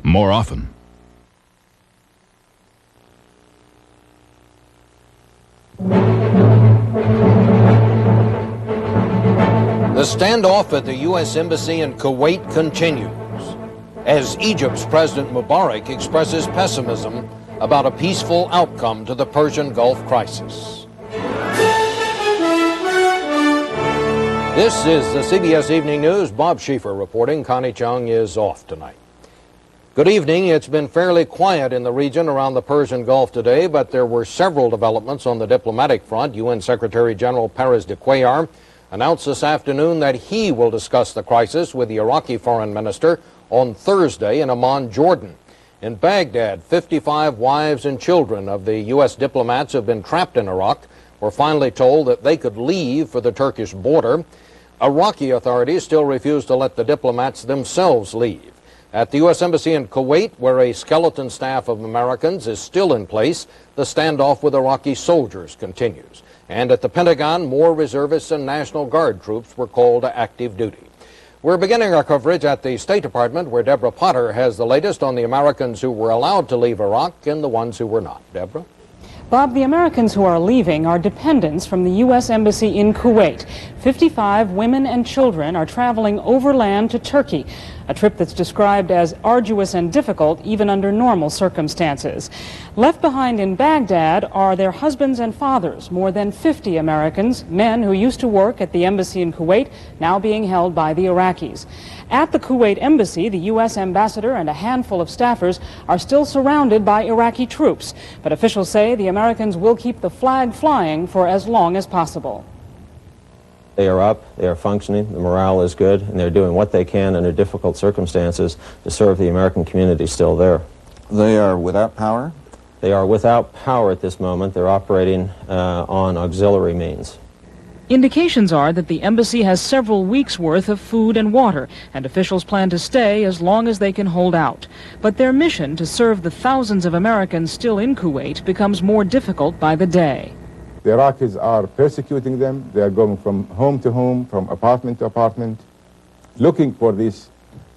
more often. The standoff at the U.S. Embassy in Kuwait continues as Egypt's President Mubarak expresses pessimism about a peaceful outcome to the Persian Gulf crisis. This is the CBS Evening News. Bob Schieffer reporting. Connie Chung is off tonight. Good evening. It's been fairly quiet in the region around the Persian Gulf today, but there were several developments on the diplomatic front. UN Secretary General Perez de Cuellar announced this afternoon that he will discuss the crisis with the Iraqi foreign minister on Thursday in Amman, Jordan. In Baghdad, 55 wives and children of the U.S. diplomats who have been trapped in Iraq were finally told that they could leave for the Turkish border. Iraqi authorities still refuse to let the diplomats themselves leave. At the U.S. Embassy in Kuwait, where a skeleton staff of Americans is still in place, the standoff with Iraqi soldiers continues. And at the Pentagon, more reservists and National Guard troops were called to active duty. We're beginning our coverage at the State Department, where Deborah Potter has the latest on the Americans who were allowed to leave Iraq and the ones who were not. Deborah? Bob, the Americans who are leaving are dependents from the U.S. Embassy in Kuwait. 55 women and children are traveling overland to Turkey, a trip that's described as arduous and difficult even under normal circumstances. Left behind in Baghdad are their husbands and fathers, more than 50 Americans, men who used to work at the embassy in Kuwait, now being held by the Iraqis. At the Kuwait embassy, the U.S. ambassador and a handful of staffers are still surrounded by Iraqi troops, but officials say the Americans will keep the flag flying for as long as possible. They are up, they are functioning, the morale is good, and they're doing what they can under difficult circumstances to serve the American community still there. They are without power? They are without power at this moment. They're operating on auxiliary means. Indications are that the embassy has several weeks' worth of food and water, and officials plan to stay as long as they can hold out. But their mission to serve the thousands of Americans still in Kuwait becomes more difficult by the day. The Iraqis are persecuting them. They are going from home to home, from apartment to apartment, looking for these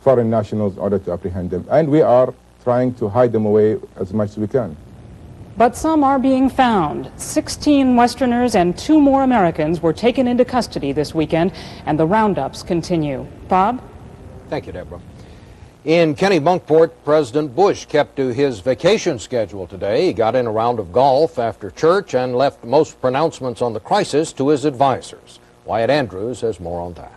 foreign nationals in order to apprehend them. And we are trying to hide them away as much as we can. But some are being found. 16 Westerners and 2 more Americans were taken into custody this weekend, and the roundups continue. Bob? Thank you, Deborah. In Kennebunkport, President Bush kept to his vacation schedule today. He got in a round of golf after church and left most pronouncements on the crisis to his advisors. Wyatt Andrews has more on that.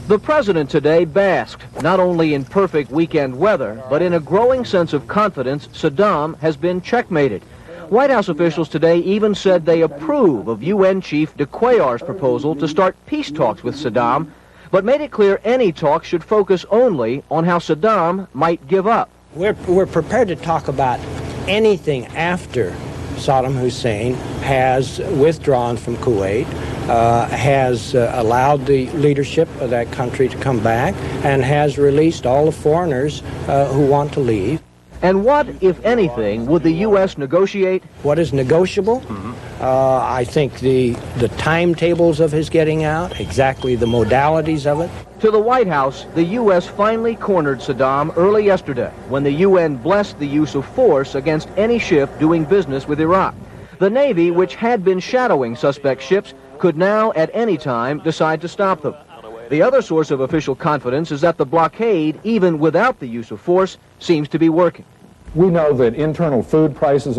The president today basked not only in perfect weekend weather, but in a growing sense of confidence Saddam has been checkmated. White House officials today even said they approve of UN Chief de Cuellar's proposal to start peace talks with Saddam, but made it clear any talks should focus only on how Saddam might give up. We're prepared to talk about anything after Saddam Hussein has withdrawn from Kuwait, has allowed the leadership of that country to come back, and has released all the foreigners who want to leave. And what, if anything, would the U.S. negotiate? What is negotiable? I think the timetables of his getting out, exactly the modalities of it. To the White House, the U.S. finally cornered Saddam early yesterday when the UN blessed the use of force against any ship doing business with Iraq. The Navy, which had been shadowing suspect ships, could now at any time decide to stop them. The other source of official confidence is that the blockade, even without the use of force, seems to be working. We know that internal food prices are